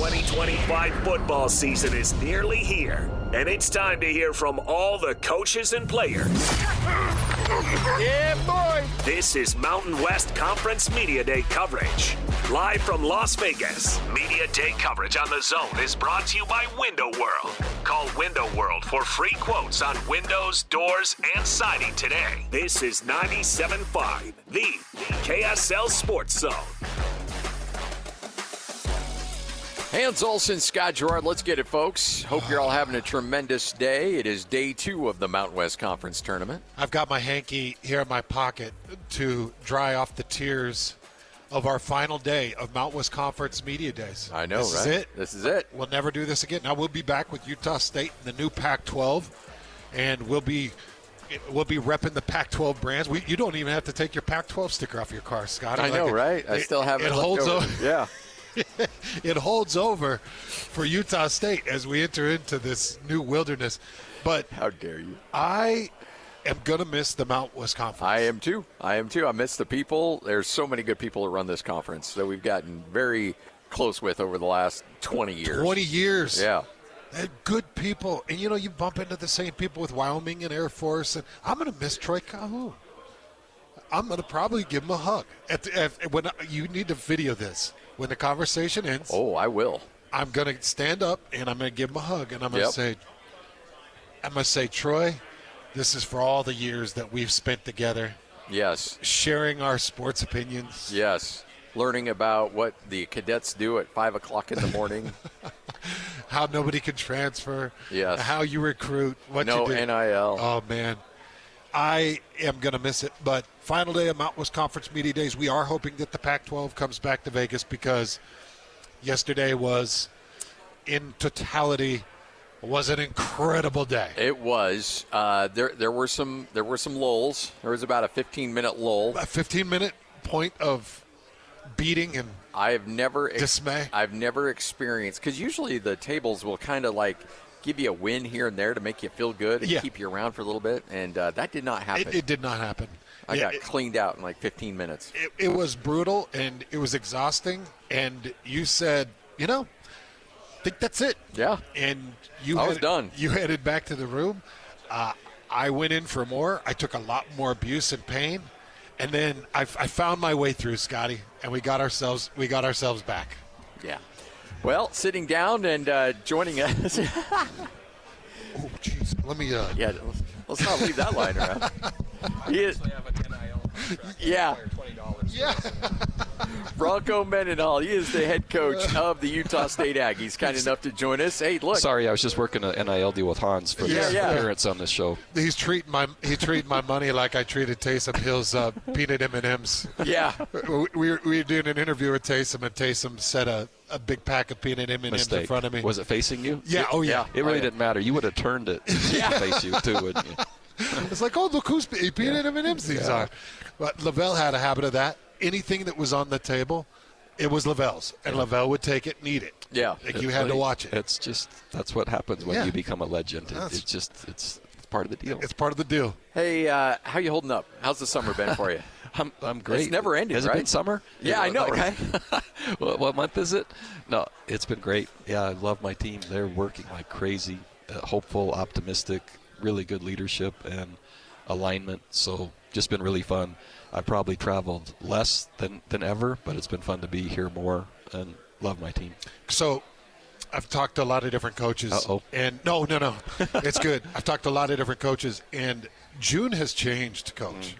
2025 football season is nearly here, and it's time to hear from all the coaches and players. Yeah, boy! This is Mountain West Conference Media Day coverage. Live from Las Vegas, Media Day coverage on The Zone is brought to you by Window World. Call Window World for free quotes on windows, doors, and siding today. This is 97.5, the KSL Sports Zone. Hans Olsen, Scott Gerard, let's get it, folks. Hope you're all having a tremendous day. It is day 2 of the Mountain West Conference Tournament. I've got my hanky here in my pocket to dry off the tears of our final day of Mountain West Conference Media Days. I know, this right? Is it. This is it. We'll never do this again. Now we'll be back with Utah State in the new Pac-12, and we'll be repping the Pac-12 brands. You don't even have to take your Pac-12 sticker off your car, Scott. I know, right? I still have it left holds over. Yeah. It holds over for Utah State as we enter into this new wilderness. But how dare you? I am going to miss the Mountain West Conference. I am too. I miss the people. There's so many good people who run this conference that we've gotten very close with over the last 20 years. 20 years. Yeah. They're good people. And, you bump into the same people with Wyoming and Air Force. And I'm going to miss Troy Calhoun. I'm going to probably give him a hug. You need to video this. When the conversation ends. Oh, I will. I'm going to stand up, and I'm going to give him a hug. And I'm going to say, Troy, this is for all the years that we've spent together. Yes. Sharing our sports opinions. Yes. Learning about what the cadets do at 5 o'clock in the morning. How nobody can transfer. Yes. How you recruit. What no you do. NIL. Oh, man. I am going to miss it. But final day of Mountain West Conference Media Days, we are hoping that the Pac-12 comes back to Vegas because yesterday was, in totality, was an incredible day. It was. There were some lulls. There was about a 15-minute lull. A 15-minute point of beating and dismay. I've never experienced, because usually the tables will kind of like give you a win here and there to make you feel good and keep you around for a little bit, and that did not happen. It did not happen. I got cleaned out in like 15 minutes. It was brutal, and it was exhausting, and you said, I think that's it. Yeah. And I was done. You headed back to the room. I went in for more. I took a lot more abuse and pain, and then I found my way through, Scotty, and we got ourselves back. Yeah. Well, sitting down and joining us. Oh, jeez. Let me. Let's not leave that line around. He is. Yeah. Yeah. Bronco Mendenhall. He is the head coach of the Utah State Aggies. Kind enough to join us. Hey, look. Sorry, I was just working an NIL deal with Hans for this appearance on this show. He's treating my money like I treated Taysom Hill's peanut M&Ms. Yeah. We were doing an interview with Taysom, and Taysom set a big pack of peanut M&Ms in front of me. Was it facing you? Yeah. Oh, yeah. It really didn't matter. You would have turned it to face you, too, wouldn't you? It's like, oh, look who's peanut M&Ms these are. But Lavelle had a habit of that. Anything that was on the table, it was Lavelle's, and Lavelle would take it and eat it. Yeah. You had to watch it. It's just, that's what happens when you become a legend. It's part of the deal. It's part of the deal. Hey, how you holding up? How's the summer been for you? I'm great. It's never ended, Has right? it been summer? Yeah, I know, right? What month is it? No, it's been great. Yeah, I love my team. They're working like crazy, hopeful, optimistic, really good leadership and alignment. So just been really fun. I probably traveled less than ever, but it's been fun to be here more and love my team. So I've talked to a lot of different coaches. Uh-oh. And no. It's good. I've talked to a lot of different coaches, and June has changed, Coach.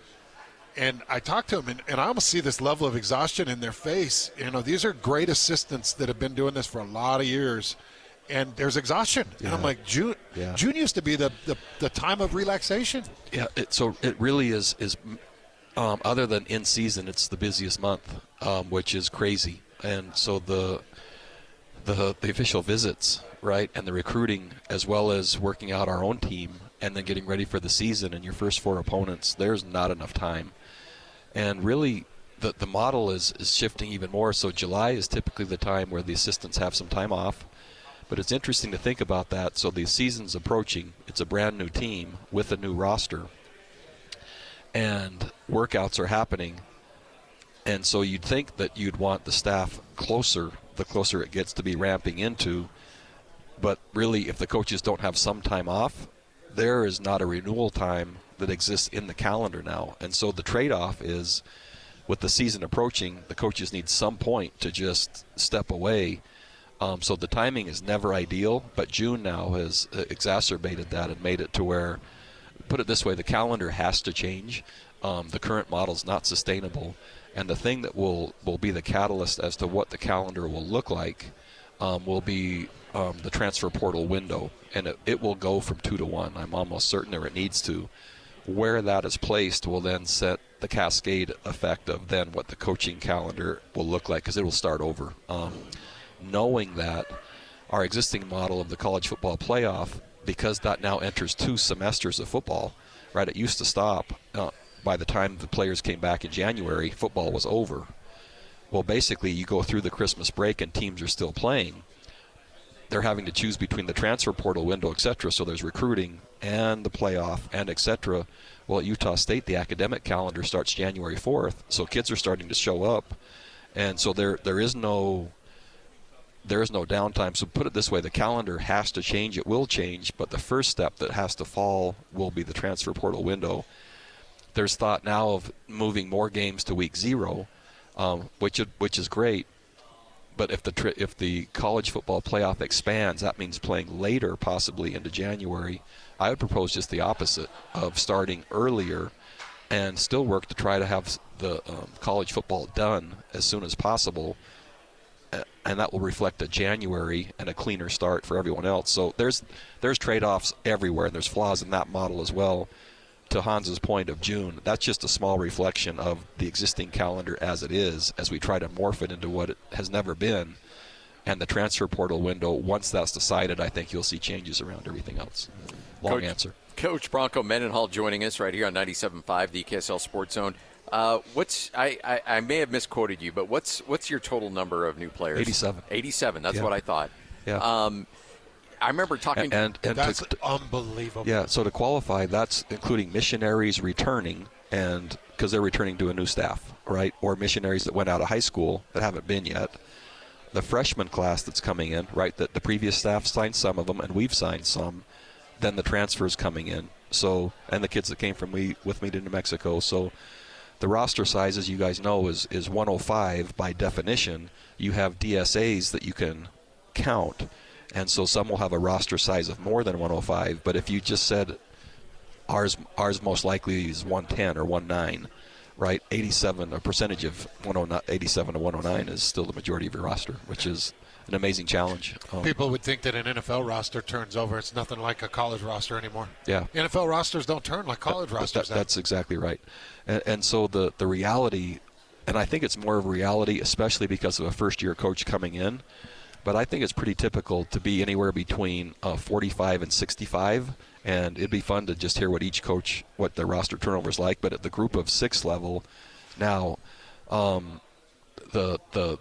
And I talked to them, and I almost see this level of exhaustion in their face. These are great assistants that have been doing this for a lot of years, and there's exhaustion. Yeah. And I'm like, June used to be the time of relaxation. Yeah, so it really is other than in season, it's the busiest month, which is crazy. And so the official visits, right, and the recruiting, as well as working out our own team and then getting ready for the season and your first 4 opponents, there's not enough time. And really, the model is shifting even more. So July is typically the time where the assistants have some time off. But it's interesting to think about that. So the season's approaching. It's a brand new team with a new roster. And workouts are happening. And so you'd think that you'd want the staff closer it gets to be ramping into. But really, if the coaches don't have some time off, there is not a renewal time that exists in the calendar now. And so the trade-off is, with the season approaching, the coaches need some point to just step away. So the timing is never ideal, but June now has exacerbated that and made it to where, put it this way, the calendar has to change. The current model is not sustainable. And the thing that will be the catalyst as to what the calendar will look like will be the transfer portal window. And it will go from 2 to 1. I'm almost certain, or it needs to. Where that is placed will then set the cascade effect of then what the coaching calendar will look like, because it will start over. Knowing that our existing model of the college football playoff, because that now enters 2 semesters of football, right? It used to stop by the time the players came back in January, football was over. Well, basically, you go through the Christmas break and teams are still playing. They're having to choose between the transfer portal window, et cetera. So there's recruiting and the playoff and et cetera. Well, at Utah State, the academic calendar starts January 4th. So kids are starting to show up. And so there is no downtime. So put it this way, the calendar has to change. It will change, but the first step that has to fall will be the transfer portal window. There's thought now of moving more games to week 0, which is great. But if the college football playoff expands, that means playing later, possibly into January. I would propose just the opposite, of starting earlier and still work to try to have the college football done as soon as possible. And that will reflect a January and a cleaner start for everyone else. So there's trade-offs everywhere, and there's flaws in that model as well. To Hans's point of June, that's just a small reflection of the existing calendar as it is, as we try to morph it into what it has never been. And the transfer portal window, once that's decided, I think you'll see changes around everything else. Long answer. Coach Bronco Mendenhall joining us right here on 97.5, the KSL Sports Zone. I may have misquoted you, but what's your total number of new players? 87. 87. That's what I thought. Yeah. I remember talking. And that's unbelievable. Yeah. So to qualify, that's including missionaries returning, and because they're returning to a new staff, right? Or missionaries that went out of high school that haven't been yet. The freshman class that's coming in, right? That the previous staff signed some of them, and we've signed some. Then the transfers coming in. So, and the kids that came with me to New Mexico. So the roster size, as you guys know, is 105 by definition. You have DSAs that you can count, and so some will have a roster size of more than 105. But if you just said ours most likely is 110 or 19, right? 87, a percentage of 87 to 109 is still the majority of your roster, which is an amazing challenge. People would think that an NFL roster turns over. It's nothing like a college roster anymore. Yeah. NFL rosters don't turn like college rosters. That's exactly right. And so the reality, and I think it's more of a reality, especially because of a first-year coach coming in, but I think it's pretty typical to be anywhere between 45 and 65, and it'd be fun to just hear what each coach, what the roster turnover is like. But at the group of 6 level now, the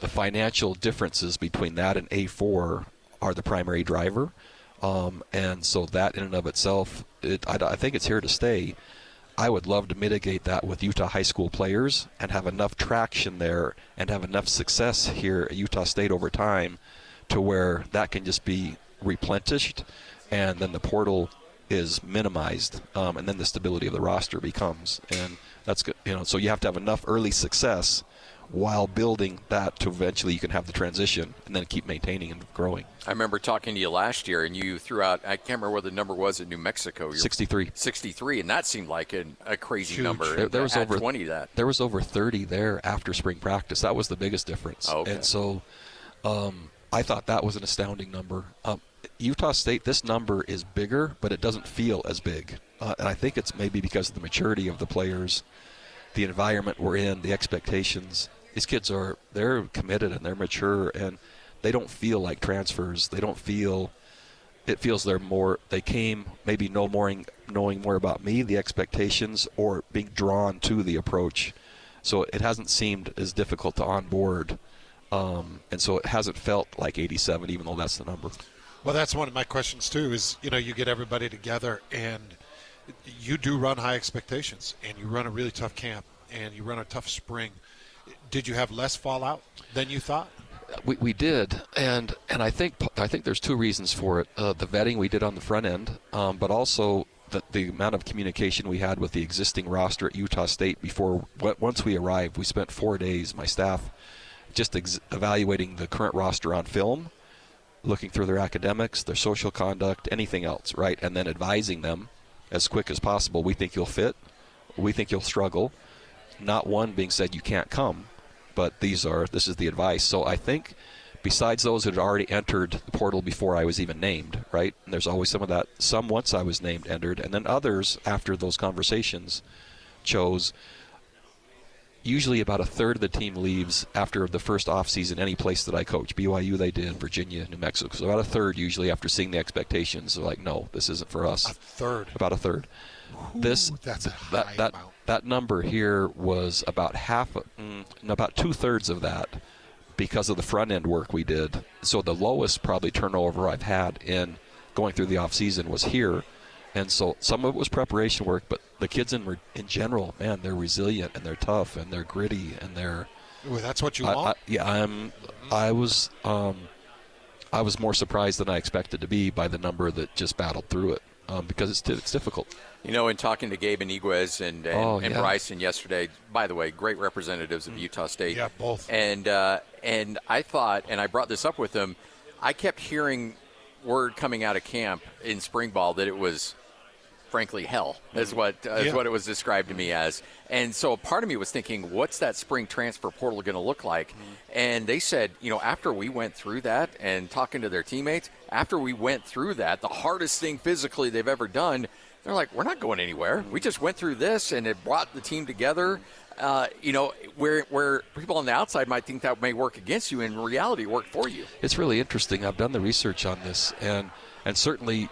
financial differences between that and A4 are the primary driver. And so that in and of itself, I think it's here to stay. I would love to mitigate that with Utah high school players and have enough traction there and have enough success here at Utah State over time to where that can just be replenished, and then the portal is minimized, and then the stability of the roster becomes. And that's good. So you have to have enough early success while building that to eventually you can have the transition and then keep maintaining and growing. I remember talking to you last year, and you threw out, I can't remember what the number was at New Mexico. 63. 63, and that seemed like a crazy Huge. number. There was over 20 that. There was over 30 there after spring practice. That was the biggest difference. Oh, okay. And so I thought that was an astounding number. Utah State, this number is bigger, but it doesn't feel as big. And I think it's maybe because of the maturity of the players, the environment we're in, the expectations. These kids they're committed and they're mature, and they don't feel like transfers. It feels they came maybe knowing more about me, the expectations, or being drawn to the approach. So it hasn't seemed as difficult to onboard. And so it hasn't felt like 87, even though that's the number. Well, that's one of my questions, too, is, you get everybody together, and you do run high expectations, and you run a really tough camp, and you run a tough spring. Did you have less fallout than you thought? We did, and I think there's two reasons for it. The vetting we did on the front end, but also the amount of communication we had with the existing roster at Utah State once we arrived. We spent 4 days, my staff, just evaluating the current roster on film, looking through their academics, their social conduct, anything else, right? And then advising them as quick as possible. We think you'll fit. We think you'll struggle. Not one being said you can't come, but this is the advice. So I think besides those who had already entered the portal before I was even named, right? And there's always some of that. Some once I was named entered, and then others after those conversations chose. Usually about a third of the team leaves after the first off-season any place that I coach. BYU they did, Virginia, New Mexico. So about a third usually after seeing the expectations are like, no, this isn't for us. A third. About a third. Ooh, that's a high amount. That number here was about about 2/3 of that because of the front-end work we did. So the lowest probably turnover I've had in going through the off-season was here. And so some of it was preparation work, but the kids in general, man, they're resilient and they're tough and they're gritty and they're. Well, that's what you want. I was more surprised than I expected to be by the number that just battled through it because it's difficult. You know, in talking to Gabe Iniguez and Bryson yesterday, by the way, great representatives of Utah State. Yeah, both. And I thought, and I brought this up with them, I kept hearing word coming out of camp in spring ball that it was, frankly, hell is what it was described to me as. And so part of me was thinking, what's that spring transfer portal going to look like? And they said, after we went through that and talking to their teammates, after we went through that, the hardest thing physically they've ever done, they're like, we're not going anywhere. We just went through this, and it brought the team together. Where people on the outside might think that may work against you, in reality, it worked for you. It's really interesting. I've done the research on this, and certainly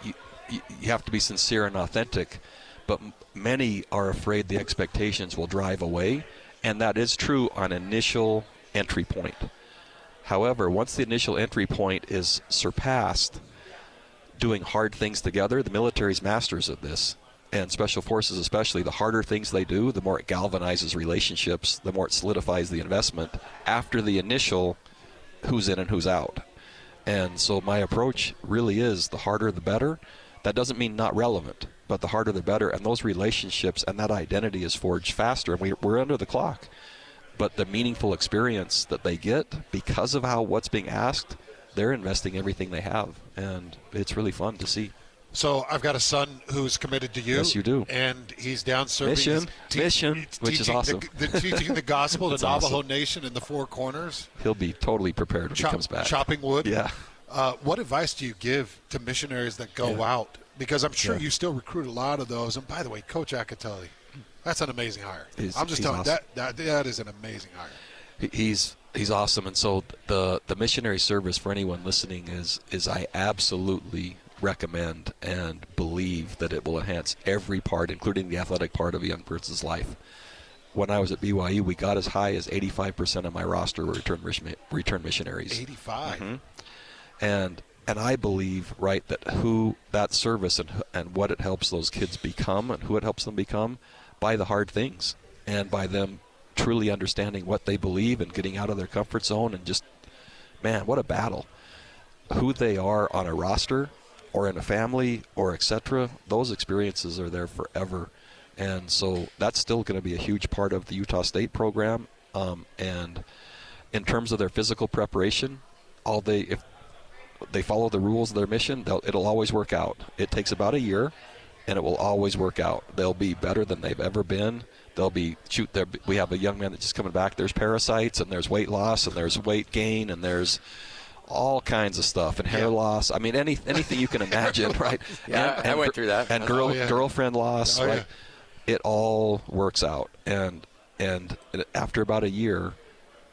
you have to be sincere and authentic, but many are afraid the expectations will drive away, and that is true on initial entry point. However, once the initial entry point is surpassed, doing hard things together, the military's masters of this, and special forces especially, the harder things they do, the more it galvanizes relationships, the more it solidifies the investment after the initial who's in and who's out. And so my approach really is the harder the better. That doesn't mean not relevant, but the harder the better, and those relationships and that identity is forged faster, and we're under the clock. But the meaningful experience that they get because of what's being asked, they're investing everything they have, and it's really fun to see. So I've got a son who's committed to you. Yes, you do. And he's down serving. Mission, which is awesome. Teaching the gospel to Navajo awesome. Nation in the Four Corners. He'll be totally prepared when he comes back. Chopping wood. Yeah. What advice do you give to missionaries that go out? Because I'm sure you still recruit a lot of those. And by the way, Coach Akatelli, that's an amazing hire. I'm just telling you, awesome. that is an amazing hire. He's awesome. And so the missionary service for anyone listening is I absolutely recommend and believe that it will enhance every part, including the athletic part of a young person's life. When I was at BYU, we got as high as 85% of my roster were return missionaries. 85. Mm-hmm. And I believe, right, that service and what it helps those kids become and who it helps them become by the hard things and by them truly understanding what they believe and getting out of their comfort zone and just, man, what a battle. Who they are on a roster or in a family or etc., those experiences are there forever. And so that's still going to be a huge part of the Utah State program. And in terms of their physical preparation, if they follow the rules of their mission, it'll always work out. It takes about a year, and it will always work out. They'll be better than they've ever been. We have a young man that's just coming back. There's parasites, and there's weight loss, and there's weight gain, and there's all kinds of stuff, and hair loss. I mean, anything you can imagine, right? Yeah, I went through that. And girlfriend loss, right? Yeah. It all works out, and after about a year,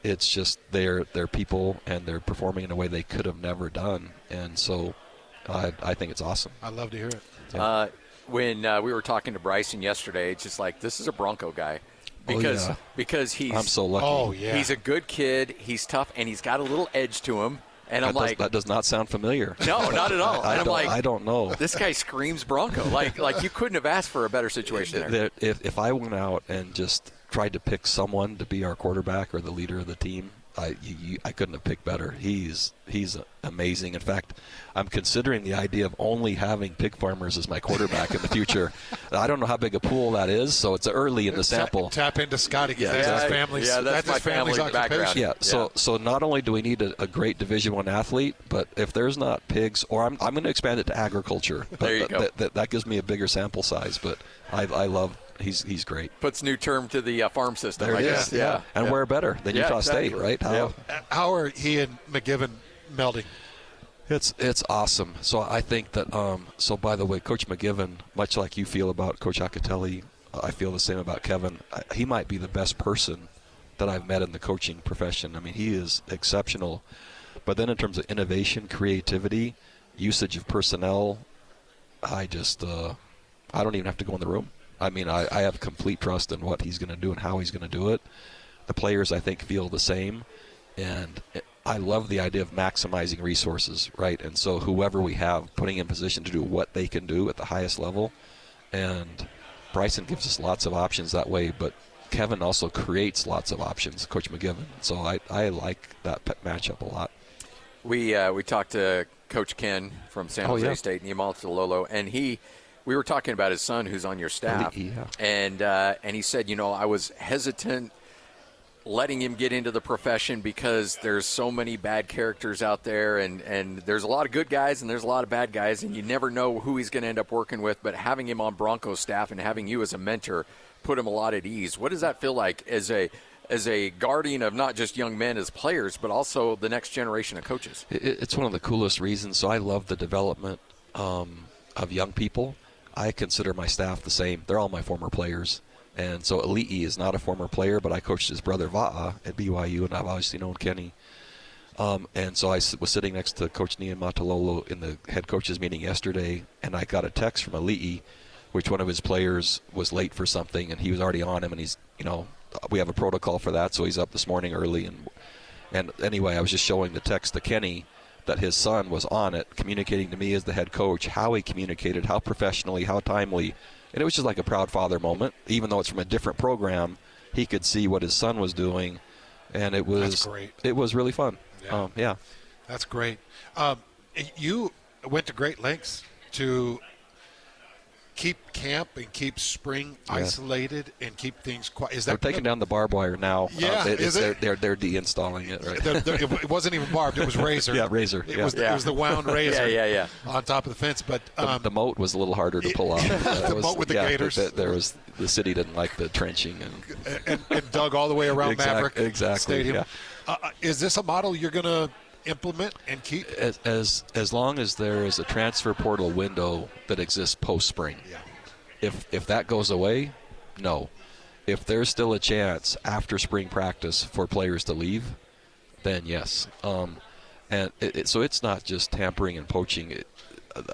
it's just they're people, and they're performing in a way they could have never done, and so I think it's awesome. I love to hear it. Yeah. When we were talking to Bryson yesterday, it's just like, this is a Bronco guy. Because he's I'm so lucky. Oh, yeah. He's a good kid, he's tough, and he's got a little edge to him. And that does not sound familiar. No, not at all. I don't know. This guy screams Bronco. Like you couldn't have asked for a better situation there. If I went out and just tried to pick someone to be our quarterback or the leader of the team, I couldn't have picked better. He's amazing. In fact, I'm considering the idea of only having pig farmers as my quarterback in the future. I don't know how big a pool that is, so it's early in the sample. Tap into Scotty. That's his family's. That's my his family's background. Yeah. So not only do we need a great Division I athlete, but if there's not pigs, or I'm going to expand it to agriculture. But there you go. That gives me a bigger sample size. But I love. He's great. Puts new term to the farm system, There I it guess. is. Yeah. And where better than Utah exactly. State, right? How are he and McGiven melding? It's awesome. So I think that. So by the way, Coach McGiven, much like you feel about Coach Acatelli, I feel the same about Kevin. He might be the best person that I've met in the coaching profession. I mean, he is exceptional. But then in terms of innovation, creativity, usage of personnel, I don't even have to go in the room. I mean, I have complete trust in what he's going to do and how he's going to do it. The players, I think, feel the same. And I love the idea of maximizing resources, right? And so whoever we have, putting in position to do what they can do at the highest level. And Bryson gives us lots of options that way, but Kevin also creates lots of options, Coach McGiven. So I like that matchup a lot. We talked to Coach Ken from San Jose State, Niumatalolo, and we were talking about his son who's on your staff, and he said, I was hesitant letting him get into the profession because there's so many bad characters out there, and there's a lot of good guys and there's a lot of bad guys, and you never know who he's going to end up working with. But having him on Bronco's staff and having you as a mentor put him a lot at ease. What does that feel like as a guardian of not just young men as players, but also the next generation of coaches? It's one of the coolest reasons. So I love the development of young people. I consider my staff the same. They're all my former players. And so Ali'i is not a former player, but I coached his brother Va'a at BYU, and I've obviously known Kenny. And so I was sitting next to Coach Niumatalolo in the head coaches meeting yesterday, and I got a text from Ali'i, which one of his players was late for something, and he was already on him, and he's, we have a protocol for that, so he's up this morning early. And anyway, I was just showing the text to Kenny that his son was on it, communicating to me as the head coach how he communicated, how professionally, how timely. And it was just like a proud father moment. Even though it's from a different program, he could see what his son was doing, and it was That's great. It was really fun. Yeah. That's great. You went to great lengths to keep camp and keep spring isolated and keep things quiet. Is that they're taking down the barbed wire now? Yeah, they're de-installing it. Right? It wasn't even barbed; it was razor. Yeah, razor. It was the wound razor. On top of the fence, but the moat was a little harder to pull off. Moat with the gators. The city didn't like the trenching and dug all the way around Maverick Stadium. Yeah. Is this a model you're going to implement and keep? As long as there is a transfer portal window that exists post-spring. Yeah. If that goes away, no. If there's still a chance after spring practice for players to leave, then yes. And so it's not just tampering and poaching.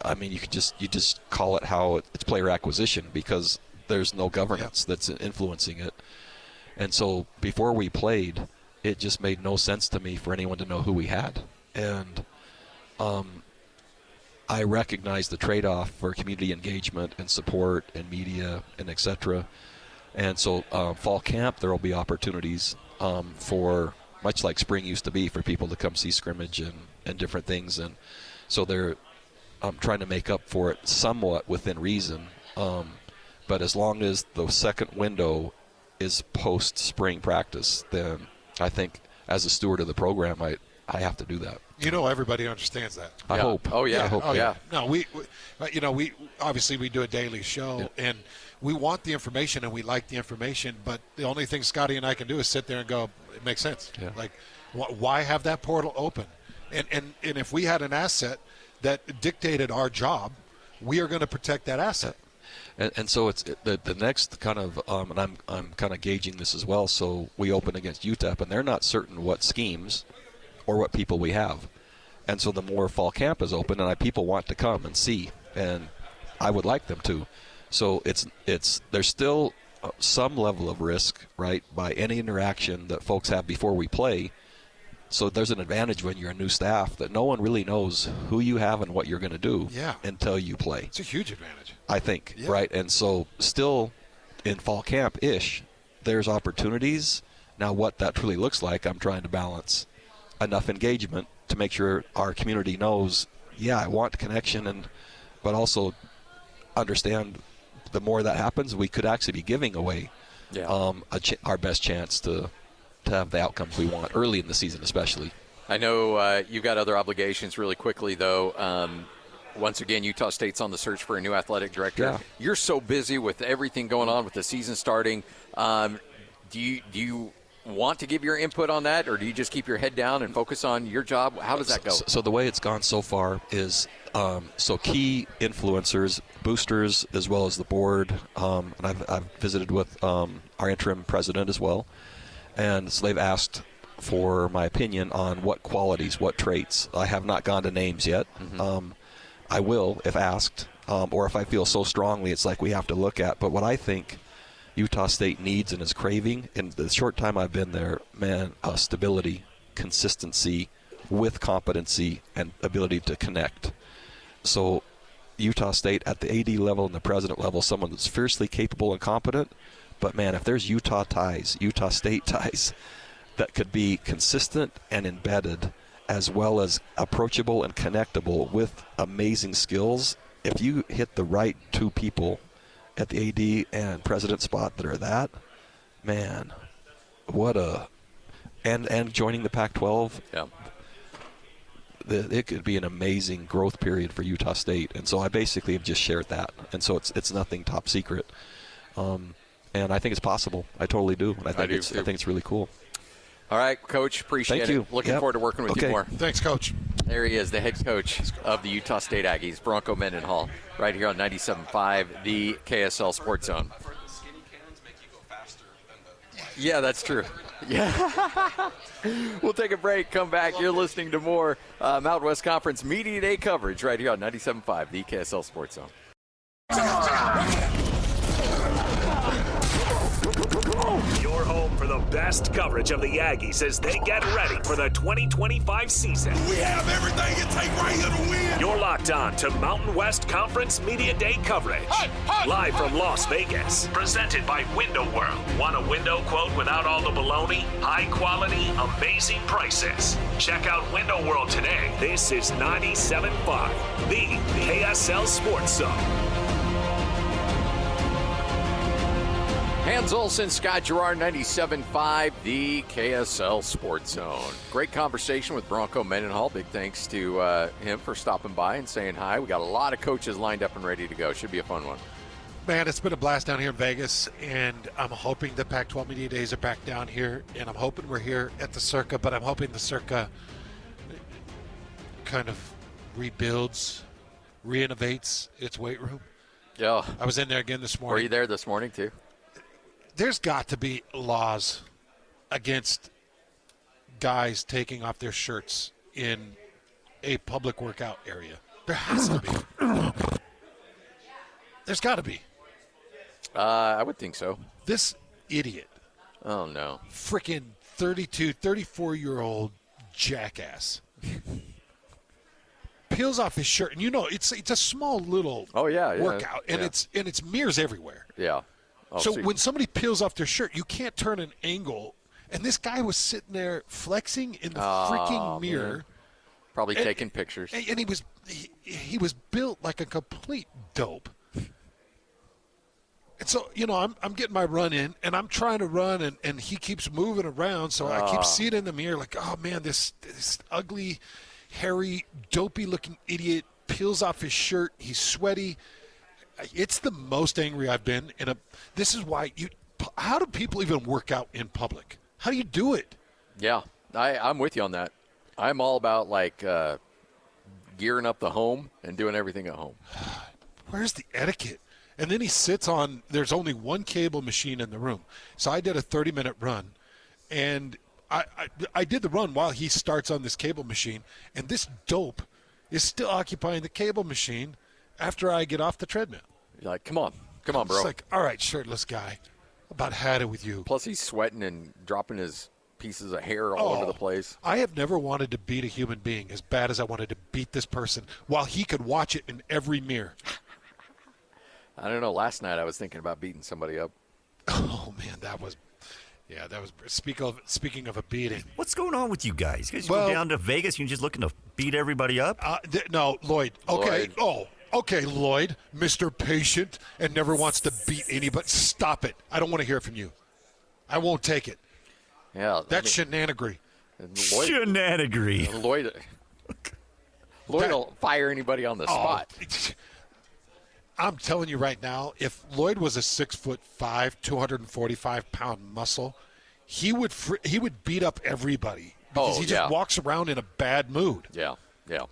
I mean, you just call it how it's player acquisition, because there's no governance that's influencing it. And so before we played, it just made no sense to me for anyone to know who we had. And I recognize the trade-off for community engagement and support and media and et cetera. And so fall camp, there will be opportunities for, much like spring used to be, for people to come see scrimmage and different things. And so they're trying to make up for it somewhat within reason. But as long as the second window is post-spring practice, then I think as a steward of the program, I have to do that. Everybody understands that. I hope. Oh yeah. I hope. Yeah. No, we obviously we do a daily show, and we want the information and we like the information, but the only thing Scotty and I can do is sit there and go, it makes sense. Yeah. Like, why have that portal open? And if we had an asset that dictated our job, we are going to protect that asset. And so it's the next kind of, and I'm kind of gauging this as well. So we open against UTEP, and they're not certain what schemes or what people we have. And so the more fall camp is open, and people want to come and see, and I would like them to. So there's still some level of risk, right, by any interaction that folks have before we play. So there's an advantage when you're a new staff that no one really knows who you have and what you're going to do until you play. It's a huge advantage, I think, right? And so still in fall camp-ish, there's opportunities, Now, what that truly looks like, I'm trying to balance enough engagement to make sure our community knows, yeah, I want connection, but also understand the more that happens, we could actually be giving away our best chance to have the outcomes we want early in the season, especially. I know you've got other obligations really quickly, though. Once again, Utah State's on the search for a new athletic director. Yeah. You're so busy with everything going on with the season starting. Do you want to give your input on that, or do you just keep your head down and focus on your job? How does that go? So the way it's gone so far is so key influencers, boosters, as well as the board, and I've visited with our interim president as well, and so they've asked for my opinion on what qualities, what traits. I have not gone to names yet. Mm-hmm. I will if asked, or if I feel so strongly it's like we have to look at. But what I think Utah State needs and is craving in the short time I've been there, stability, consistency with competency and ability to connect. So Utah State at the AD level and the president level, someone that's fiercely capable and competent, but man, if there's Utah State ties that could be consistent and embedded as well as approachable and connectable with amazing skills, if you hit the right two people at the AD and president spot that are that, man, what a and joining the Pac-12, yeah, it could be an amazing growth period for Utah State. And so I basically have just shared that, and so it's nothing top secret, and I think it's possible. I totally do, and I think it's really cool. All right, Coach, appreciate Thank you. it. Looking forward to working with you more. Thanks, Coach. There he is, the head coach of the Utah State Aggies, Bronco Mendenhall, right here on 97.5, the KSL Sports Zone. Yeah, that's true. Yeah. We'll take a break, come back. You're listening to more Mountain West Conference Media Day coverage right here on 97.5, the KSL Sports Zone. Your home for the best coverage of the Aggies as they get ready for the 2025 season. We have everything it takes right here to win. You're locked on to Mountain West Conference Media Day coverage. Live from Las Vegas. Presented by Window World. Want a window quote without all the baloney? High quality, amazing prices. Check out Window World today. This is 97.5, the KSL Sports Zone. Hans Olsen, Scott Gerard, 97.5, the KSL Sports Zone. Great conversation with Bronco Mendenhall. Big thanks to him for stopping by and saying hi. We got a lot of coaches lined up and ready to go. Should be a fun one. Man, it's been a blast down here in Vegas, and I'm hoping the Pac-12 Media Days are back down here, and I'm hoping we're here at the Circa, but I'm hoping the Circa kind of rebuilds, renovates its weight room. Yeah. I was in there again this morning. Were you there this morning, too? There's got to be laws against guys taking off their shirts in a public workout area. There has to be. There's got to be. I would think so. This idiot. Oh, no. Freaking 32, 34-year-old jackass. Peels off his shirt, and you know it's a small little workout, and it's mirrors everywhere. Yeah. So when somebody peels off their shirt, you can't turn an angle. And this guy was sitting there flexing in the freaking mirror. Man. Probably taking pictures. And he was built like a complete dope. And so, you know, I'm getting my run in, and I'm trying to run, and he keeps moving around. So I keep seeing in the mirror like, oh, man, this ugly, hairy, dopey-looking idiot peels off his shirt. He's sweaty. It's the most angry I've been this is why how do people even work out in public? How do you do it? Yeah, I'm with you on that. I'm all about gearing up the home and doing everything at home. Where's the etiquette? And then he sits on, there's only one cable machine in the room. So I did a 30-minute run, and I did the run while he starts on this cable machine, and this dope is still occupying the cable machine after I get off the treadmill. You're like, come on, bro. It's like, all right, shirtless guy, about had it with you. Plus, he's sweating and dropping his pieces of hair all over the place. I have never wanted to beat a human being as bad as I wanted to beat this person while he could watch it in every mirror. I don't know. Last night I was thinking about beating somebody up. Oh, man, that was Yeah, that was speaking of a beating. What's going on with you guys? You guys Well- go down to Vegas, you're just looking to beat everybody up? No, Lloyd. Okay. Lloyd. Oh, okay, Lloyd, Mr. Patient and never wants to beat anybody. Stop it. I don't want to hear it from you. I won't take it. Yeah, That's shenanigans. Shenanigans. Lloyd will fire anybody on the spot. I'm telling you right now, if Lloyd was a 6'5", 245-pound muscle, he would beat up everybody because he just walks around in a bad mood. Yeah.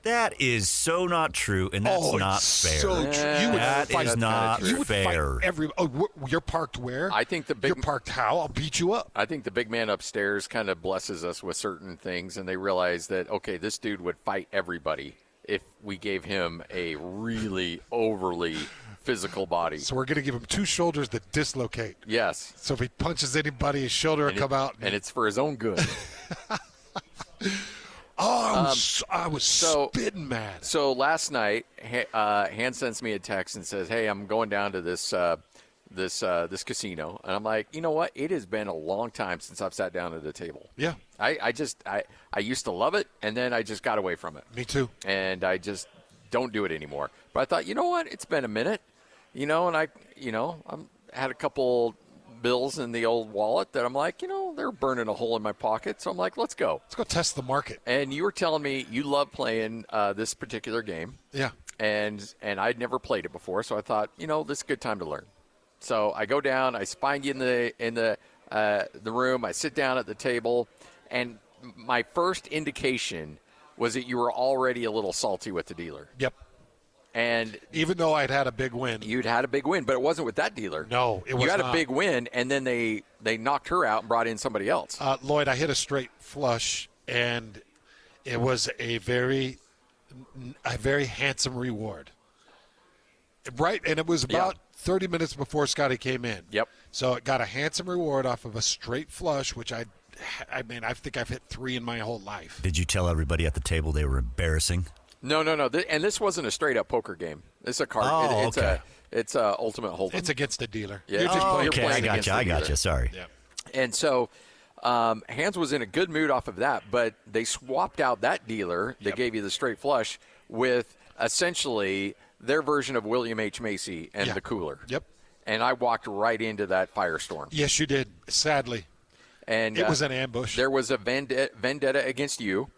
That is so not true, and that's not fair. So true. You would That fight, is not you would fair. Fight you're parked where? I think You're parked how? I'll beat you up. I think the big man upstairs kind of blesses us with certain things, and they realize that, okay, this dude would fight everybody if we gave him a really overly physical body. So we're going to give him 2 shoulders that dislocate. Yes. So if he punches anybody, his shoulder will come out. And it's for his own good. I was spitting mad. So last night, Han sends me a text and says, "Hey, I'm going down to this casino," and I'm like, you know what? It has been a long time since I've sat down at a table. Yeah. I used to love it, and then I just got away from it. Me too. And I just don't do it anymore. But I thought, you know what? It's been a minute, and I had a couple bills in the old wallet that I'm like, they're burning a hole in my pocket. So I'm like, let's go. Let's go test the market. And you were telling me you love playing this particular game. Yeah. And I'd never played it before, so I thought, this is a good time to learn. So I go down, I find you in the room, I sit down at the table, and my first indication was that you were already a little salty with the dealer. Yep. And even though I'd had a big win. You'd had a big win, but it wasn't with that dealer. No, it was not. You had a big win, and then they knocked her out and brought in somebody else. Lloyd, I hit a straight flush, and it was a very handsome reward. Right, and it was about 30 minutes before Scotty came in. Yep. So it got a handsome reward off of a straight flush, which I think I've hit 3 in my whole life. Did you tell everybody at the table they were embarrassing? No. And this wasn't a straight-up poker game. It's a card. Oh, It's a ultimate hold'em. It's against the dealer. Yeah. You're just playing. Okay, I got you. Sorry. Yeah. And so Hans was in a good mood off of that, but they swapped out that dealer that gave you the straight flush with essentially their version of William H. Macy and the cooler. Yep. And I walked right into that firestorm. Yes, you did, sadly. And it was an ambush. There was a vendetta against you,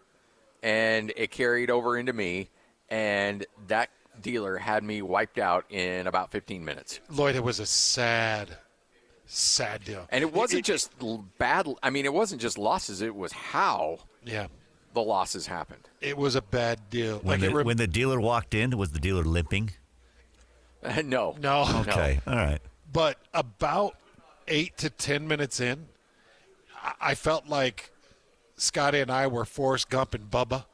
and it carried over into me, and that dealer had me wiped out in about 15 minutes. Lloyd, it was a sad deal. And it wasn't just bad. I mean, it wasn't just losses. It was how the losses happened. It was a bad deal. When the dealer walked in, was the dealer limping? No. Okay. All right. But about 8 to 10 minutes in, I felt like Scotty and I were Forrest Gump and Bubba,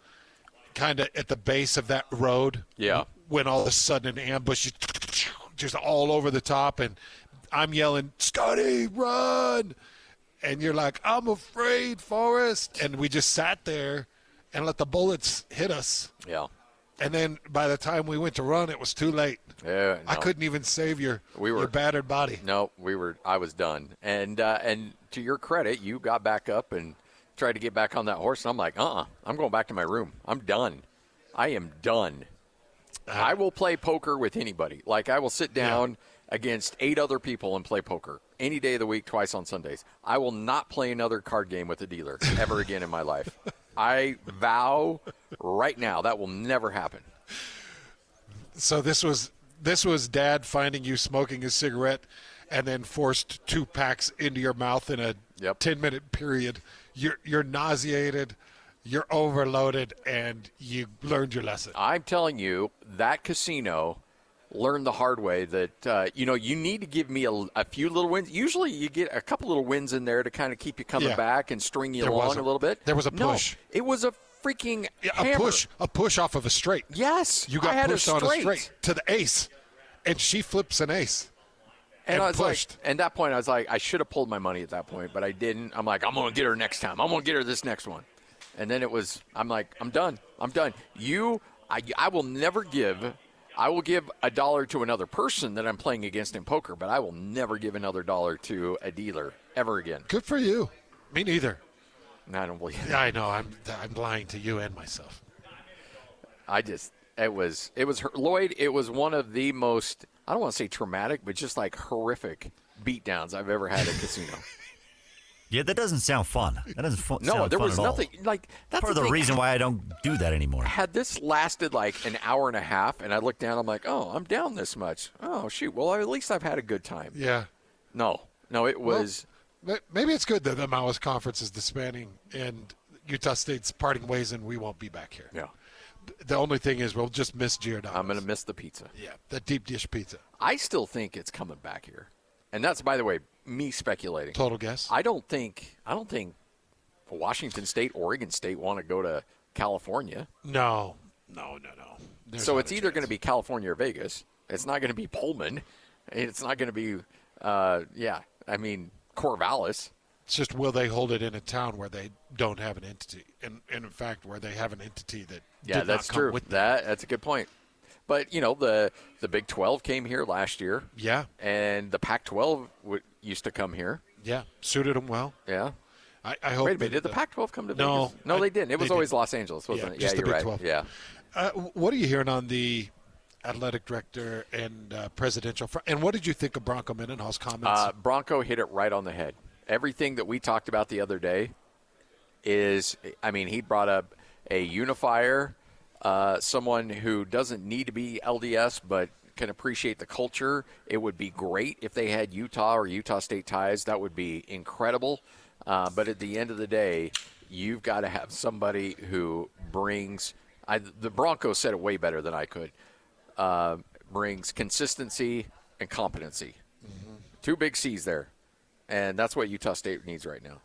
kind of at the base of that road. Yeah. When all of a sudden an ambush just all over the top, and I'm yelling, "Scotty, run!" And you're like, "I'm afraid, Forrest." And we just sat there and let the bullets hit us. Yeah. And then by the time we went to run, it was too late. Yeah, no. I couldn't even save your battered body. No, I was done. And to your credit, you got back up and tried to get back on that horse. And I'm like, I'm going back to my room. I'm done. I am done. I will play poker with anybody. Like, I will sit down against 8 other people and play poker any day of the week, twice on Sundays. I will not play another card game with a dealer ever again in my life. I vow right now that will never happen. So this was Dad finding you smoking a cigarette and then forced 2 packs into your mouth in a 10-minute period. You're nauseated, you're overloaded, and you learned your lesson. I'm telling you, that casino learned the hard way that, you need to give me a few little wins. Usually you get a couple little wins in there to kind of keep you coming back and string you along a little bit. There was a push. No, it was a freaking hammer. A push off of a straight. Yes. You got pushed on a straight to the ace, and she flips an ace. And I was pushed. like, at that point, I was like, I should have pulled my money at that point, but I didn't. I'm like, I'm going to get her next time. I'm going to get her this next one. And then I'm like, I'm done. I will never give. I will give $1 to another person that I'm playing against in poker, but I will never give another $1 to a dealer ever again. Good for you. Me neither. I don't believe it. Yeah, I know. I'm lying to you and myself. It was Lloyd. It was one of the most, I don't want to say traumatic, but just like horrific beatdowns I've ever had at a casino. Yeah, that doesn't sound fun. That doesn't sound No, there fun was at all. nothing like that's Part of the thing. reason why I don't do that anymore. Had this lasted like an hour and a half, and I looked down, I'm like, oh, I'm down this much. Oh shoot. Well, at least I've had a good time. Yeah. No, it was. Well, maybe it's good that the Maoist Conference is disbanding and Utah State's parting ways, and we won't be back here. Yeah. The only thing is we'll just miss Giordano's. I'm gonna miss the pizza. Yeah, the deep dish pizza. I still think it's coming back here, and that's, by the way, me speculating. Total guess. I don't think Washington State, Oregon State want to go to California. No. There's So not it's a either chance. going to be California or Vegas. It's not going to be Pullman. It's not going to be, Corvallis. It's just, will they hold it in a town where they don't have an entity, and in fact where they have an entity that Yeah, did that's not come true. with them. That's a good point. But the Big 12 came here last year. Yeah, And the Pac-12 used to come here. yeah, suited them well. Yeah. I hope. Wait a minute. Did the that- Pac-12 come to No, Vegas? No, they didn't. It was they always didn't. Los Angeles, wasn't Yeah, it? just Yeah, the you're Big right. 12. Yeah. What are you hearing on the athletic director and presidential front? And what did you think of Bronco Mendenhall's comments? Bronco hit it right on the head. Everything that we talked about the other day he brought up a unifier, someone who doesn't need to be LDS but can appreciate the culture. It would be great if they had Utah or Utah State ties. That would be incredible. But at the end of the day, you've got to have somebody who brings the Broncos said it way better than I could. Brings consistency and competency. Mm-hmm. Two big C's there. And that's what Utah State needs right now.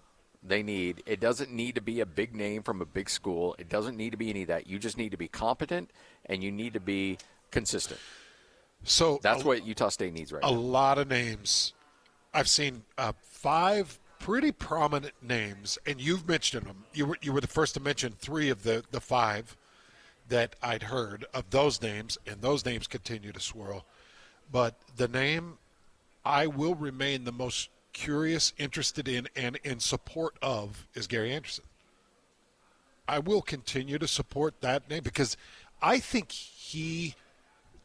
It doesn't need to be a big name from a big school. It doesn't need to be any of that. You just need to be competent and you need to be consistent. So that's what Utah State needs right now. A lot of names. I've seen 5 pretty prominent names, and you've mentioned them. You were the first to mention 3 of the 5 that I'd heard of those names, and those names continue to swirl. But the name I will remain the most curious, interested in, and in support of is Gary Anderson. I will continue to support that name because I think he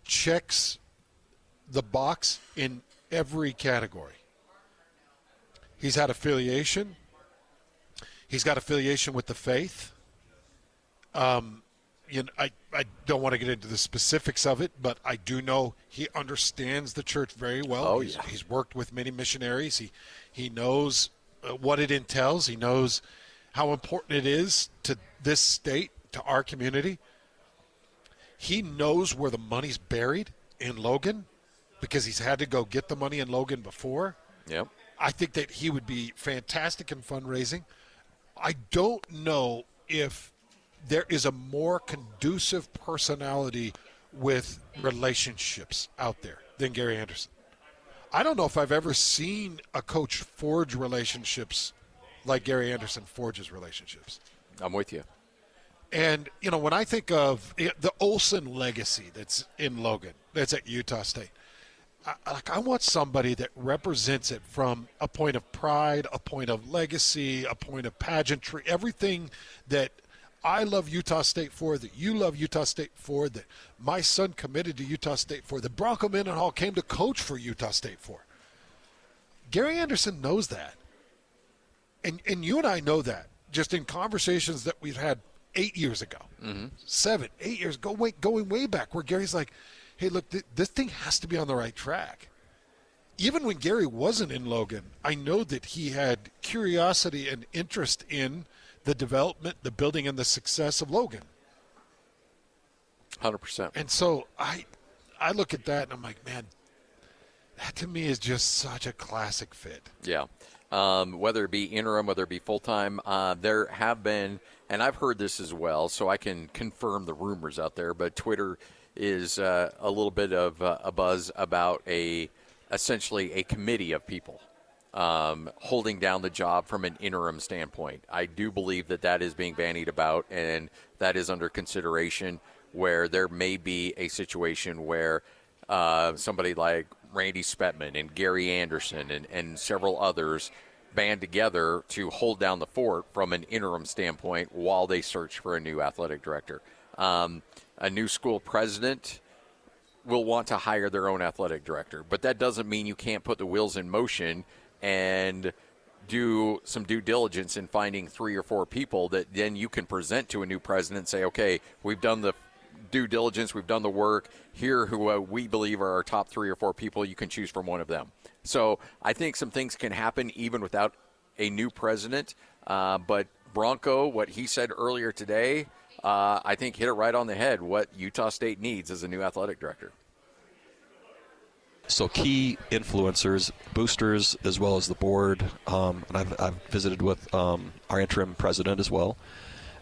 checks the box in every category. He's had affiliation. He's got affiliation with the faith. I don't want to get into the specifics of it, but I do know he understands the church very well. Oh, he's, yeah. He's worked with many missionaries. He knows what it entails. He knows how important it is to this state, to our community. He knows where the money's buried in Logan because he's had to go get the money in Logan before. Yep. I think that he would be fantastic in fundraising. I don't know if there is a more conducive personality with relationships out there than Gary Anderson. I don't know if I've ever seen a coach forge relationships like Gary Anderson forges relationships. I'm with you. And, when I think of the Olsen legacy that's in Logan, that's at Utah State, I want somebody that represents it from a point of pride, a point of legacy, a point of pageantry, everything that I love Utah State for, that you love Utah State for, that my son committed to Utah State for, that Bronco Mendenhall came to coach for Utah State for. Gary Anderson knows that. And you and I know that just in conversations that we've had 8 years ago, 7, 8 years ago, going way back, where Gary's like, hey, look, this thing has to be on the right track. Even when Gary wasn't in Logan, I know that he had curiosity and interest in the development, the building, and the success of Logan. 100%. And so I look at that and I'm like, man, that to me is just such a classic fit. Yeah. Whether it be interim, whether it be full-time, there have been, and I've heard this as well, so I can confirm the rumors out there, but Twitter is a little bit of a buzz about essentially a committee of people holding down the job from an interim standpoint. I do believe that is being bandied about, and that is under consideration, where there may be a situation where somebody like Randy Spetman and Gary Anderson and several others band together to hold down the fort from an interim standpoint while they search for a new athletic director. A new school president will want to hire their own athletic director, but that doesn't mean you can't put the wheels in motion and do some due diligence in finding 3 or 4 people that then you can present to a new president and say, okay, we've done the due diligence, we've done the work, here who we believe are our top 3 or 4 people, you can choose from one of them. So I think some things can happen even without a new president, but Bronco, what he said earlier today, I think hit it right on the head what Utah State needs as a new athletic director. So key influencers, boosters, as well as the board, and I've visited with our interim president as well,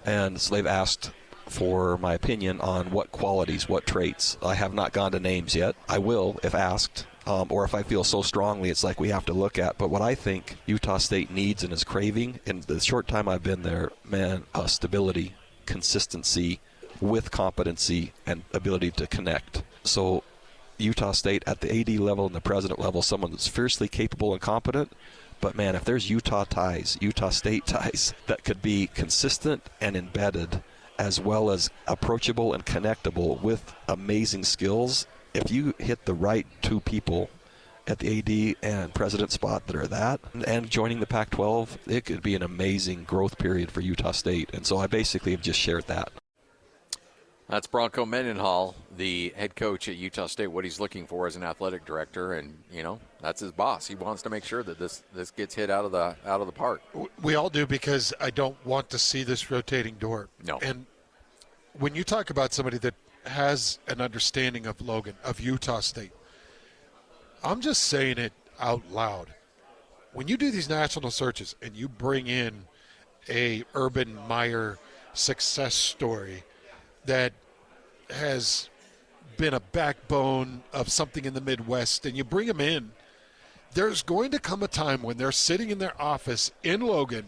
and so they've asked for my opinion on what qualities, what traits. I have not gone to names yet. I will if asked, or if I feel so strongly it's like we have to look at. But what I think Utah State needs and is craving, in the short time I've been there, man, stability, consistency with competency and ability to connect. So Utah State at the AD level and the president level, someone that's fiercely capable and competent. But, man, if there's Utah State ties that could be consistent and embedded as well as approachable and connectable with amazing skills, if you hit the right 2 people at the AD and president spot that are that, and joining the Pac-12, it could be an amazing growth period for Utah State. And so I basically have just shared that. That's Bronco Mendenhall, the head coach at Utah State, what he's looking for as an athletic director, and that's his boss. He wants to make sure that this gets hit out of the park. We all do, because I don't want to see this rotating door. No. And when you talk about somebody that has an understanding of Logan, of Utah State, I'm just saying it out loud. When you do these national searches and you bring in a Urban Meyer success story that has been a backbone of something in the Midwest, and you bring them in, there's going to come a time when they're sitting in their office in Logan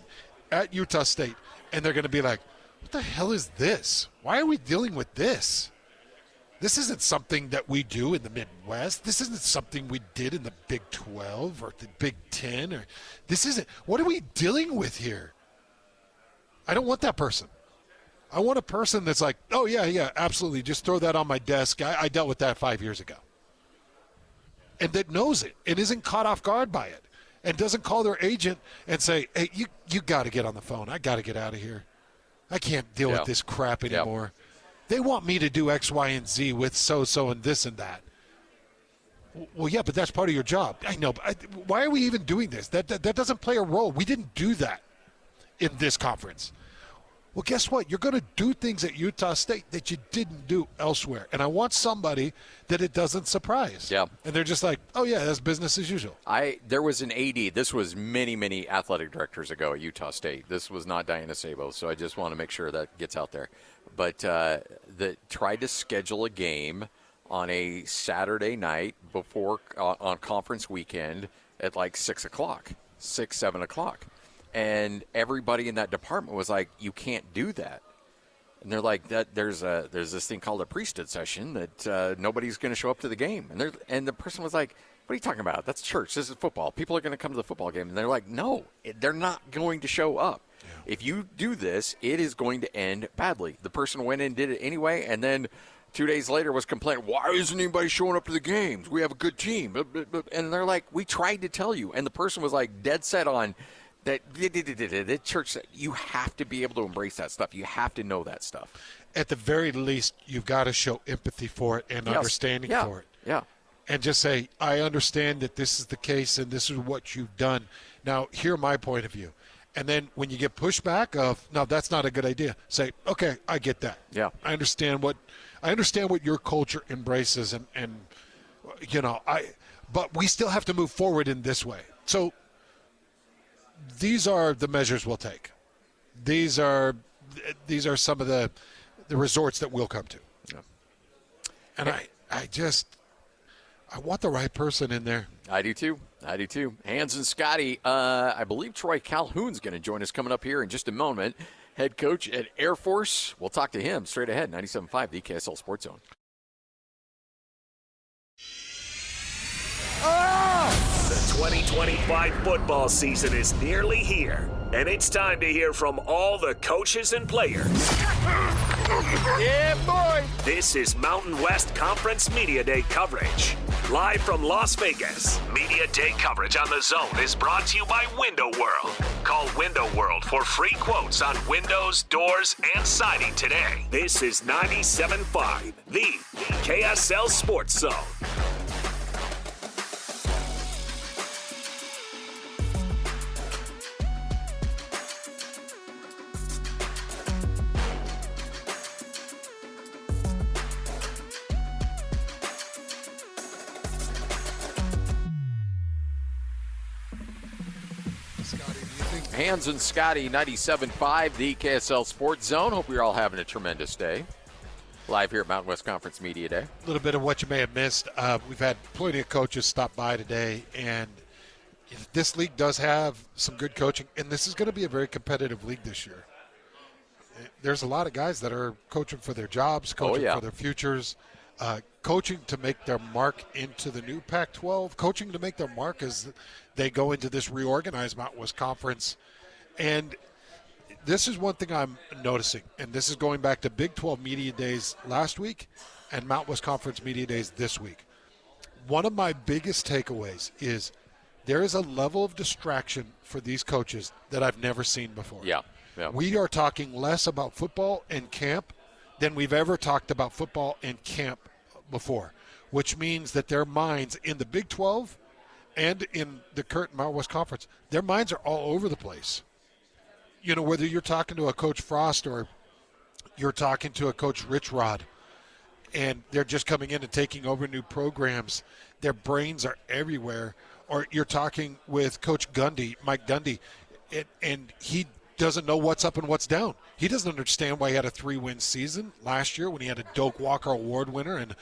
at Utah State, and they're going to be like, what the hell is this? Why are we dealing with this? This isn't something that we do in the Midwest. This isn't something we did in the Big 12 or the Big 10. Or this isn't. What are we dealing with here? I don't want that person. I want a person that's like, oh, yeah, absolutely. Just throw that on my desk. I dealt with that 5 years ago. And that knows it and isn't caught off guard by it and doesn't call their agent and say, hey, you got to get on the phone. I got to get out of here. I can't deal with this crap anymore. They want me to do X, Y, and Z with so-so and this and that. Well, yeah, but that's part of your job. I know. But why are we even doing this? That doesn't play a role. We didn't do that in this conference. Well, guess what? You're going to do things at Utah State that you didn't do elsewhere. And I want somebody that it doesn't surprise. Yeah. And they're just like, oh, yeah, that's business as usual. There was an AD. This was many, many athletic directors ago at Utah State. This was not Diana Sabo, so I just want to make sure that gets out there. But that tried to schedule a game on a Saturday night before on conference weekend at like 6 o'clock, 7 o'clock. And everybody in that department was like, you can't do that. And they're like, there's this thing called a priesthood session that nobody's going to show up to the game. And the person was like, what are you talking about? That's church. This is football. People are going to come to the football game. And they're like, no, they're not going to show up. Yeah. If you do this, it is going to end badly. The person went in and did it anyway, and then 2 days later was complaining, why isn't anybody showing up to the games? We have a good team. And they're like, we tried to tell you. And the person was like dead set on that the church, you have to be able to embrace that stuff. You have to know that stuff. At the very least, you've got to show empathy for it and understanding for it. Yeah. And just say, I understand that this is the case and this is what you've done. Now, hear my point of view. And then when you get pushback of, no, that's not a good idea, say, okay, I get that. Yeah. I understand what your culture embraces and but we still have to move forward in this way. So these are the measures we'll take. These are some of the resorts that we'll come to. Yeah. And I want the right person in there. I do too. Hans and Scotty, I believe Troy Calhoun's going to join us coming up here in just a moment. Head coach at Air Force. We'll talk to him straight ahead. 97.5, the KSL Sports Zone. The 2025 football season is nearly here, and it's time to hear from all the coaches and players. Yeah, boy. This is Mountain West Conference Media Day coverage. Live from Las Vegas, Media Day coverage on The Zone is brought to you by Window World. Call Window World for free quotes on windows, doors, and siding today. This is 97.5, the KSL Sports Zone. Hans and Scotty, 97.5, the KSL Sports Zone. Hope you're all having a tremendous day. Live here at Mountain West Conference Media Day. A little bit of what you may have missed. We've had plenty of coaches stop by today, and this league does have some good coaching, and this is going to be a very competitive league this year. There's a lot of guys that are coaching for their jobs, coaching for their futures, coaching to make their mark into the new Pac-12, coaching to make their mark as they go into this reorganized Mountain West Conference. And this is one thing I'm noticing, and this is going back to Big 12 Media Days last week and Mountain West Conference Media Days this week. One of my biggest takeaways is there is a level of distraction for these coaches that I've never seen before. Yeah. We are talking less about football and camp than we've ever talked about football and camp before, which means that their minds in the Big 12 and in the current Mountain West Conference, their minds are all over the place. You know, whether you're talking to a Coach Frost or you're talking to a Coach Rich Rod, and they're just coming in and taking over new programs, their brains are everywhere. Or you're talking with Coach Gundy, Mike Gundy, and he doesn't know what's up and what's down. He doesn't understand why he had a 3-win season last year when he had a Doak Walker Award winner and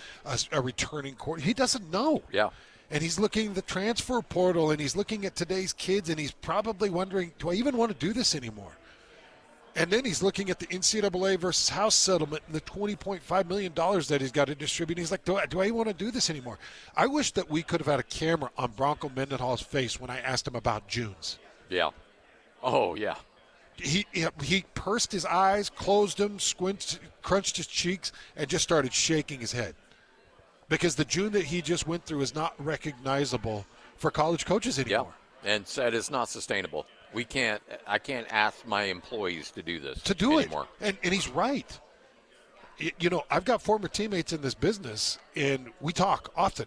a returning court. He doesn't know. Yeah. And he's looking at the transfer portal, and he's looking at today's kids, and he's probably wondering, do I even want to do this anymore? And then he's looking at the NCAA versus House settlement and the $20.5 million that he's got to distribute. He's like, do I want to do this anymore? I wish that we could have had a camera on Bronco Mendenhall's face when I asked him about June's. Yeah. Oh, yeah. He pursed his eyes, closed them, crunched his cheeks, and just started shaking his head. Because the June that he just went through is not recognizable for college coaches anymore. Yeah. And said it's not sustainable. I can't ask my employees to do this anymore. And he's right. You know, I've got former teammates in this business, and we talk often.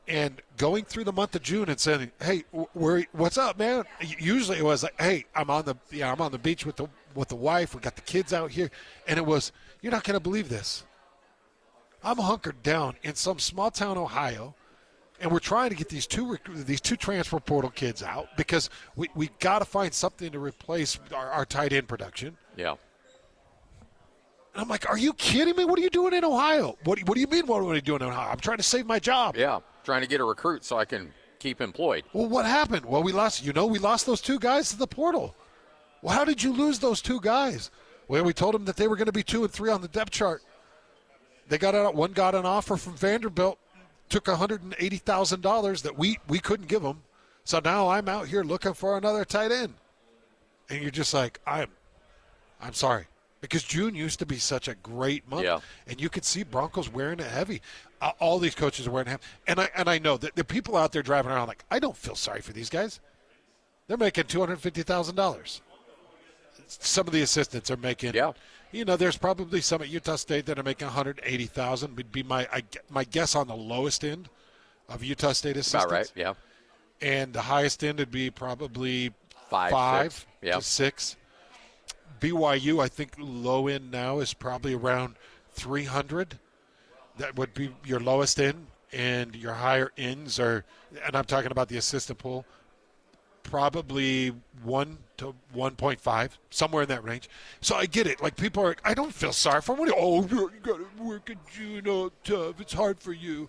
And going through the month of June and saying, "Hey, what's up, man?" Usually it was like, "Hey, I'm on the beach with the wife. We got the kids out here," and it was, "You're not going to believe this. I'm hunkered down in some small town, Ohio, and we're trying to get these two transfer portal kids out because we got to find something to replace our tight end production." Yeah. And I'm like, "Are you kidding me? What are you doing in Ohio? What do you mean? What are you doing in Ohio? I'm trying to save my job." Yeah. Trying to get a recruit so I can keep employed. Well, what happened? Well, we lost those two guys to the portal. Well, how did you lose those two guys? Well, we told them that they were going to be 2 and 3 on the depth chart. They one got an offer from Vanderbilt, took $180,000 that we couldn't give them. So now I'm out here looking for another tight end. And you're just like, I'm sorry. Because June used to be such a great month. Yeah. And you could see Broncos wearing it heavy. All these coaches are wearing it heavy. And I know that the people out there driving around like, I don't feel sorry for these guys. They're making $250,000. Some of the assistants are making, there's probably some at Utah State that are making $180,000 would be my guess on the lowest end of Utah State assistants. About right, yeah. And the highest end would be probably 5 to 6. BYU, I think low end now is probably around 300. That would be your lowest end, and your higher ends are, and I'm talking about the assistant pool, probably 1 to 1.5, somewhere in that range. So I get it. Like, people are, I don't feel sorry for them. You got to work in June, tough. It's hard for you.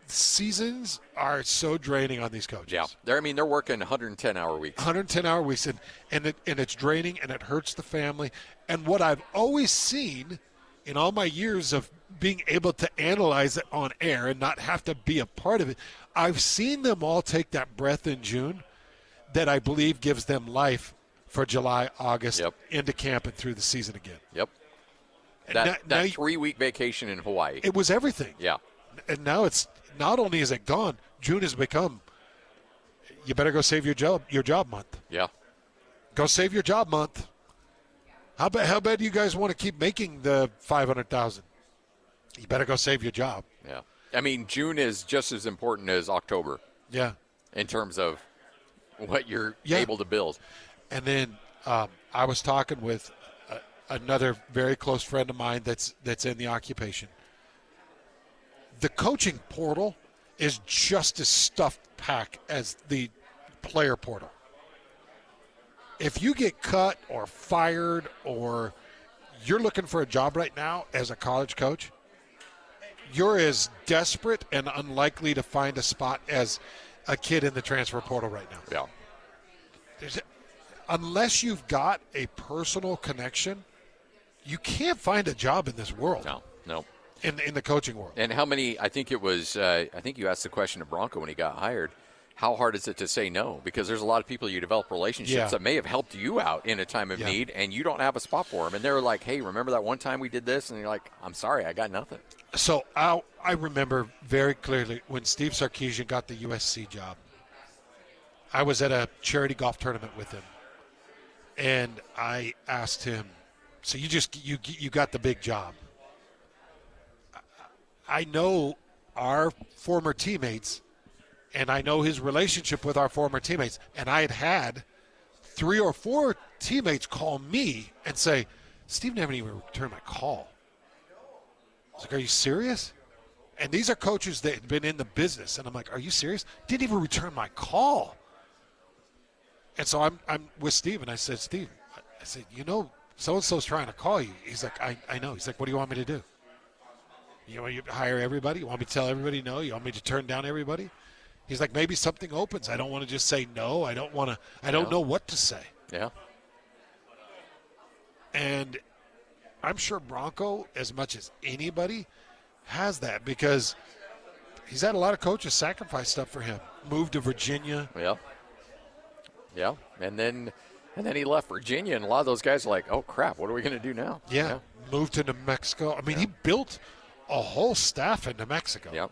Seasons are so draining on these coaches. Yeah, they're working 110-hour weeks. 110-hour weeks, and it's draining, and it hurts the family. And what I've always seen in all my years of being able to analyze it on air and not have to be a part of it. I've seen them all take that breath in June that I believe gives them life for July, August, into camp and through the season again. Yep. And That now 3-week vacation in Hawaii. it was everything. Yeah. And now it's not only is it gone, June has become, you better go save your job month. Yeah. Go save your job month. How bad do you guys want to keep making the $500,000? You better go save your job. Yeah. I mean, June is just as important as October. Yeah. In terms of what you're able to build. And then I was talking with another very close friend of mine that's in the occupation. The coaching portal is just as stuffed pack as the player portal. If you get cut or fired or you're looking for a job right now as a college coach, you're as desperate and unlikely to find a spot as a kid in the transfer portal right now. Yeah. Unless you've got a personal connection, you can't find a job in this world. No. In the coaching world. And how many, I think you asked the question to Bronco when he got hired, how hard is it to say no? Because there's a lot of people you develop relationships that may have helped you out in a time of need, and you don't have a spot for them. And they're like, hey, remember that one time we did this? And you're like, I'm sorry, I got nothing. So I remember very clearly when Steve Sarkisian got the USC job. I was at a charity golf tournament with him, and I asked him, so you got the big job. I know our former teammates, and I know his relationship with our former teammates, and I had 3 or 4 teammates call me and say, Steve never even returned my call. I was like, are you serious? And these are coaches that had been in the business, and I'm like, are you serious? Didn't even return my call. And so I'm with Steve, and I said, Steve, I said, so-and-so's trying to call you. He's like, I know. He's like, what do you want me to do? You want me to hire everybody? You want me to tell everybody no? You want me to turn down everybody? He's like, maybe something opens. I don't want to just say no. I don't know what to say. Yeah. And I'm sure Bronco, as much as anybody, has that because he's had a lot of coaches sacrifice stuff for him. Moved to Virginia. Yeah. Yeah. And then he left Virginia, and a lot of those guys are like, oh, crap, what are we going to do now? Yeah. Moved to New Mexico. I mean, he built a whole staff in New Mexico. Yep.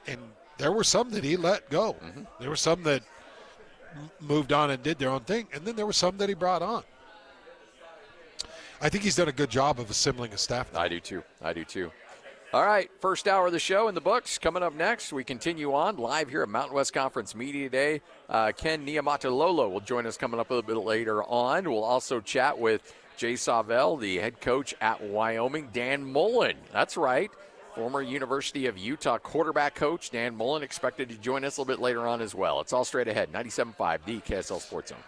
And there were some that he let go. Mm-hmm. There were some that moved on and did their own thing, and then there were some that he brought on. I think he's done a good job of assembling a staff now. I do too. All right, first hour of the show in the books. Coming up next, we continue on live here at Mountain West Conference Media Day. Ken Niamatalolo will join us coming up a little bit later on. We'll also chat with Jay Savell, the head coach at Wyoming. Dan Mullen, that's right, former University of Utah quarterback coach. Dan Mullen expected to join us a little bit later on as well. It's all straight ahead, 97.5, the KSL Sports Zone.